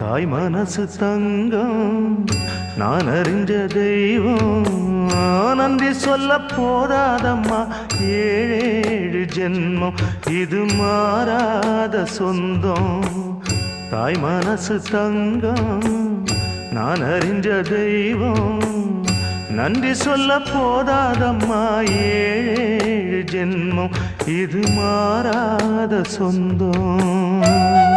தாய் மனசு தங்கம் நான் அறிஞ்ச தெய்வம் நன்றி சொல்ல போதாதம்மா ஏழேழு ஜென்மம் இது மாறாத சொந்தம் தாய் மனசு தங்கம் நான் அறிஞ்ச தெய்வம் நன்றி சொல்ல போதாதம்மா ஏழேழு ஜென்மம் இது மாறாத சொந்தம்